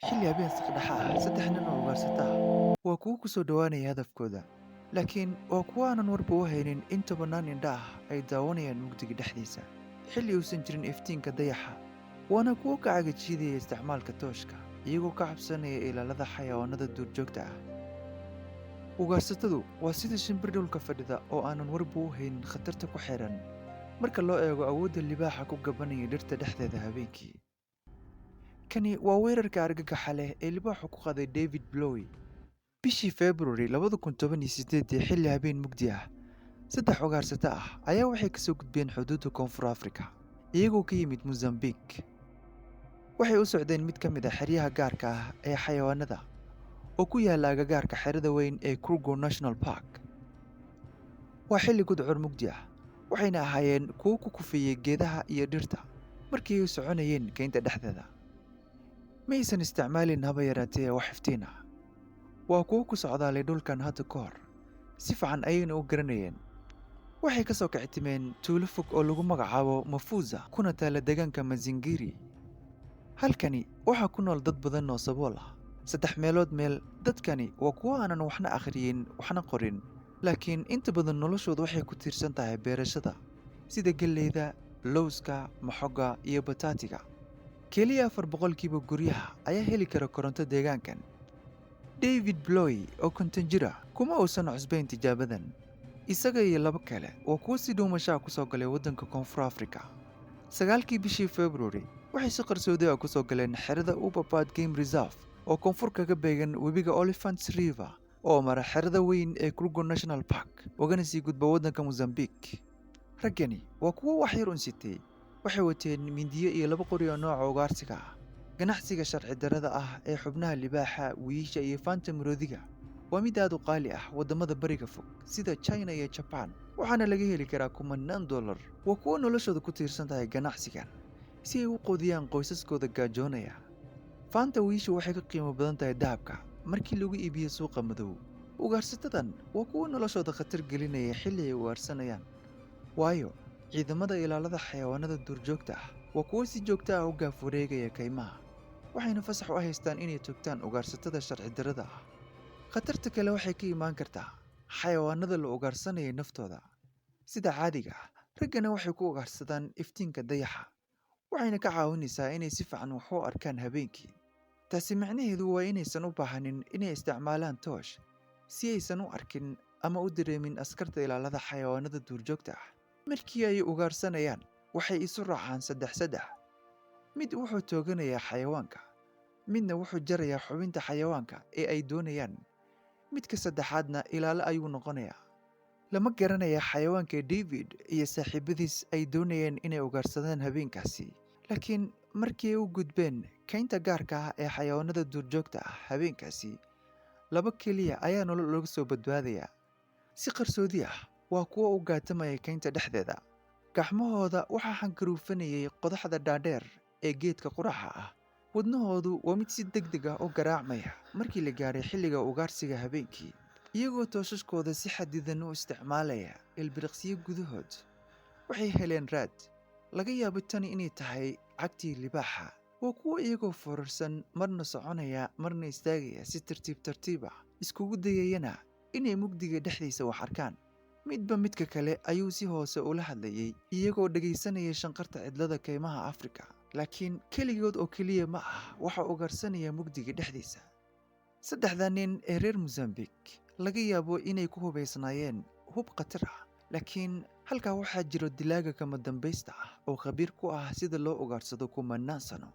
xilli habeen saqdhaxa ah 3 nin oo ugaarsata ah waa kuwo ku soo dhowaanaya hadafkooda laakiin waa kuwo aanan warba u haynin in tobannaan indha ah ay daawanayaan mugdiga dhexdiisa xilli uusan jirin iftiinka dayaxa waana kuwo ka cagajiidaya isticmaalka tooshka iyagoo ka cabsanaya ilaalada xayawaanada duurjoogta ah ugaarsatadu waa sida shimbir dhulka fadhida oo aanan warba u haynin khatarta ku xidhan marka loo eego awoodda libaaxa ku gabanaya dhirta dhexdeeda habeenkii kani waa weerarka argagaxa leh ee libaaxu ku qaday david blowi bishii februari xilli habeen mugdi ah 3 ugaarsato ah ayaa waxay ka soo gudbeen xuduudda koonfur afrika iyagoo ka yimid mosambik waxay u socdeen mid ka mid a xeryaha gaarka ah ee xayawaanada oo ku yaalla agagaarka xerada weyn ee kruger national park waa xilli gudcur mugdi ah waxayna ahaayeen kuwo ku kufeeyey geedaha iyo dhirta markii ay u soconayeen keynta dhexdeeda ma aysan isticmaalin haba yaraatee wax iftiin ah waa kuwo ku socdaalay dhulkan hadda ka hor si fiican ayayna u garanayeen waxay ka soo kicitimeen tuulo fog oo lagu magacaabo mafuuza kuna taalla deegaanka mazingiri halkani waxaa ku nool dad badan oo sabool ah 3 meelood meel dadkani waa kuwo aanan waxna akhriyin waxna qorin laakiin inta badan noloshooda waxay ku tiirsan tahay beerashada sida galleyda lowska maxoga iyo bataatiga keliya 4% guryaha ayaa heli kara koronto deegaankan david blowi oo 50 jir ah kuma uusan cusbayn tijaabadan isaga iyo 2 kale waa kuwo si dhuumashaa ku soo galay waddanka koonfur afrika 9kii bishii februari waxay si qarsoodi ah ku soo galeen xerada ubabad game reserve oo koonfur kaga beegan webiga olifants river oo mara xerada weyn ee kruger national park ugana sii gudba waddanka mosambik raggani waa kuwo wax yar unsitay waxay wateen mindiyo iyo 2 qori oo nooca ugaarsiga ah ganacsiga sharci darrada ah ee xubnaha libaaxa wiisha iyo faanta maroodiga waa mid aad u qaali ah waddamada bariga fog sida china iyo jaban waxaana laga heli karaa $10,000 waa kuwo noloshooda ku tiirsan tahay ganacsigan si ay u qoodiyaan qoysaskooda gaajoonaya faanta wiisha waxay ka qiimo badan tahay dahabka markii lagu iibiyo suuqa madow ugaarsatadan waa kuwo noloshooda khatar gelinaya xilli ay ugaarsanayaan waayo ciidamada ilaalada xayawaanada duurjoogta ah waa kuwo si joogto ah u gaaf wareegaya kaymaha waxayna fasax u haystaan inay togtaan ugaarsatada sharci darrada ah khatarta kale waxay ka imaan kartaa xayawaanada la ugaarsanaya naftooda sida caadiga ah raggana waxay ku ugaarsadaan iftiinka dayaxa waxayna ka caawinaysaa inay si fiican wax u arkaan habeenkii taasi macnaheedu waa inaysan u baahanin inay isticmaalaan toosh si aysan u arkin ama u dareemin askarta ilaalada xayawaanada duurjoogta ah markii ay ugaarsanayaan waxay isu raacaan 3 mid wuxuu tooganayaa xayawaanka midna wuxuu jarayaa xubinta xayawaanka ee ay doonayaan midka saddexaadna ilaalo ayuu noqonayaa lama garanaya xayawaanka david iyo saaxiibadiis ay doonayeen inay ugaarsadaan habeenkaasi laakiin markii ay u gudbeen kaynta gaarka ah ee xayawaanada duurjoogta ah habeenkaasi 2 keliya ayaa nolol looga soo badbaadayaa si qarsoodi ah waa kuwo u gaatamaya kaynta dhexdeeda gacmahooda waxaa xangaruufanayay qodaxda dhaadheer ee geedka quraxa ah wadnahoodu waa mid si degdeg ah u garaacmaya markii la gaaray xilliga ugaarsiga habeenkii iyagoo tooshaskooda si xadidan u isticmaalaya ilbiriqsiyo gudahood waxay heleen raad laga yaabo tani inay tahay cagtii libaaxa waa kuwo iyagoo forarsan marna soconaya marna istaagaya si tartiib ah iskugu dayayana inay mugdiga dhexdiisa wax arkaan midba midka kale ayuu si hoose ula hadlayay iyagoo dhegaysanaya shanqarta cidlada kaymaha afrika laakiin keligood oo keliya ma ah waxa ugaarsanaya mugdiga dhexdiisa 3 nin ee reer mosambik laga yaabo inay ku hubaysnaayeen hub khatar ah laakiin halkaa waxaa jiro dilaaga kama dambaysta ah oo khabiir ku ah sida loo ugaarsado 10 sano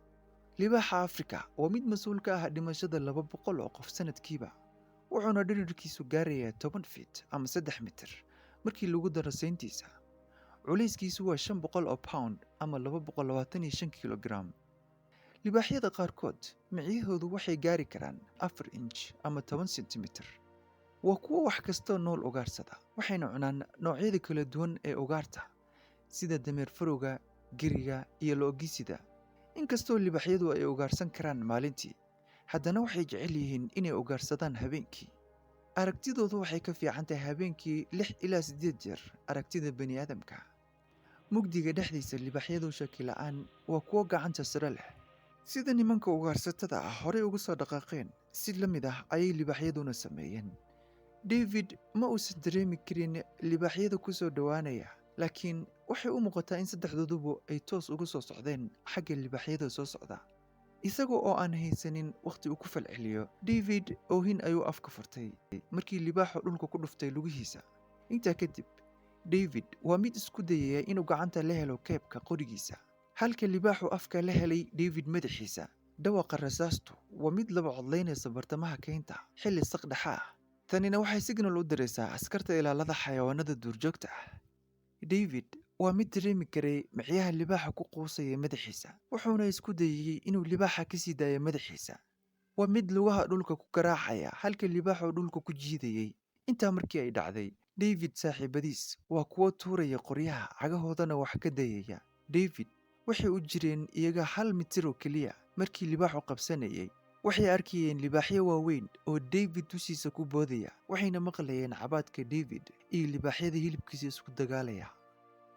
libaaxa afrika waa mid mas-uul ka ah dhimashada 200 oo qof sanadkiiba wuxuuna dhirirkiisu gaarayaa 10 feet ama 3 mitir markii lagu daro sayntiisa culayskiisu waa 500 oo pound ama 225 kilogram libaaxyada qaarkood micyahoodu waxay gaari karaan 4 inch ama 10 sentimitir waa kuwo wax kastoo nool ugaarsada waxayna cunaan noocyada kala duwan ee ugaarta sida dameer farowga geriga iyo loogisida inkastoo libaaxyadu ay ugaarsan karaan maalintii haddana waxay jecel yihiin inay ugaarsadaan habeenkii aragtidoodu waxay ka fiican tahay habeenkii 6 ilaa 8 jeer aragtida bani aadamka mugdiga dhexdiisa libaaxyadu shaki la'aan waa kuwo gacanta sare leh sida nimanka ugaarsatada ah horey ugu soo dhaqaaqeen si la mid ah ayay libaaxyaduna sameeyeen. David ma uusan dareemi karin libaaxyada ku soo dhowaanaya, laakiin waxay u muuqataa in saddexdooduba ay toos uga soo socdeen xagga libaaxyada soo socda. isaga oo aan haysanin wakhti uu ku falceliyo, David oohin ayuu afka furtay markii libaaxu dhulka ku dhuftay lugihiisa. Intaa kadib, David waa mid isku dayaya inuu gacanta la helo keebka qorigiisa, halka libaaxu afka la helay David madaxiisa. Dhawaqa rasaastu waa mid laba codlaynaysa bartamaha keynta xilli saqdhaxa ah. tanina waxay signal u diraysaa askarta ilaalada xayawaanada duurjoogta ah. David waa mid dareemi karay micyaha libaaxa ku quusaya madaxiisa, wuxuuna isku dayay inuu libaaxa ka sii daayo madaxiisa. waa mid lugaha dhulka ku garaacaya halka libaaxu dhulka ku jiidayay. intaa markii ay dhacday, David saaxiibadiis waa kuwo tuuraya qoryaha cagahoodana wax ka dayaya. David waxay u jireen iyaga 1 mitir oo keliya markii libaaxu qabsanayay. waxay arkayeen libaaxyo waaweyn oo David dushiisa ku boodaya, waxayna maqlayeen cabaadka David iyo libaaxyada hilibkiisa isku dagaalaya.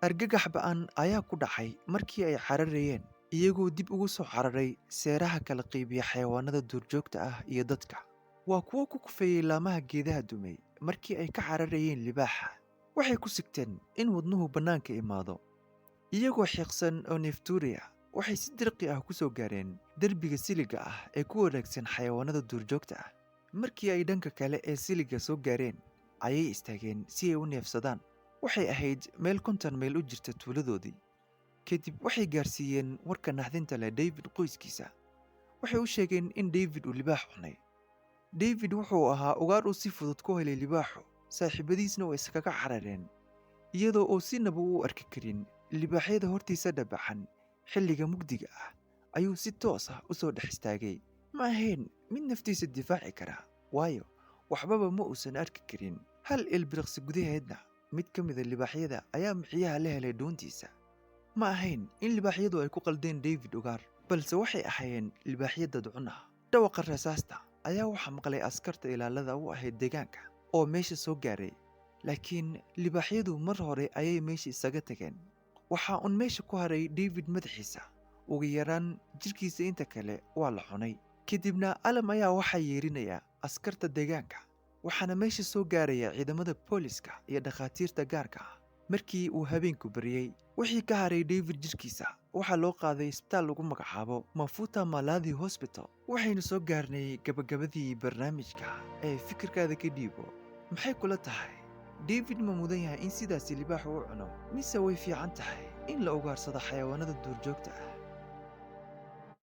argagax ba'an ayaa ku dhacay markii ay cararayeen, iyagoo dib ugu soo cararay seeraha kala qaybiya xayawaanada duurjoogta ah iyo dadka. waa kuwo ku kufeeyey laamaha geedaha dumay markii ay ka cararayeen libaaxa. waxay ku sigteen in wadnuhu bannaanka imaado. iyagoo xiiqsan oo neeftuuraya, waxay si dirqi ah ku soo gaareen derbiga siliga ah ee ku wareegsan xayawaanada duurjoogta ah. markii ay dhanka kale ee siliga soo gaareen, ayay istaageen si ay u neefsadaan. waxay ahayd meel 50 mayl u jirta tuuladoodii. kadib waxay gaarsiiyeen warka naxdinta leh David qoyskiisa. waxay u sheegeen in David uu libaax cunay. David wuxuu ahaa ugaar uu si fudud ku helay libaaxu, saaxiibadiisna way iskaga carareen, iyadoo uu sinaba u arki karin libaaxyada hortiisa dhabaxan. xilliga mugdiga ah ayuu si toos ah u soo dhex istaagay. ma ahayn mid naftiisa difaaci kara, waayo waxbaba ma uusan arki karin. hal ilbiriqsi gudaheedna mid ka mida libaaxyada ayaa miciyaha la helay dhuuntiisa. ma ahayn in libaaxyadu ay ku qaldeen David ugaar, balse waxay ahaayeen libaaxyo dadcun ah. dhawaqa rasaasta ayaa waxaa maqlay askarta ilaalada u ahayd deegaanka oo meesha soo gaaray, laakiin libaaxyadu mar hore ayay meesha isaga tageen. waxaa un meesha ku haray David madaxiisa. ugu yaraan jirkiisa inta kale waa la cunay. kadibna alam ayaa waxaa yeerinaya askarta deegaanka, waxaana meesha soo gaaraya ciidamada booliska iyo dhakhaatiirta gaarka ah. markii uu habeenku baryey, wixii ka haray David jirkiisa waxaa loo qaaday isbitaal lagu magacaabo Mafuta Maladi Hospital. waxaynu soo gaarnay gabagabadii barnaamijka ee fikirkaada ka dhiibo. maxay kula tahay? David ma mudan yahay in sidaasi libaaxu u cuno, mise way fiican tahay in la ugaarsado xayawaanada duurjoogta ah?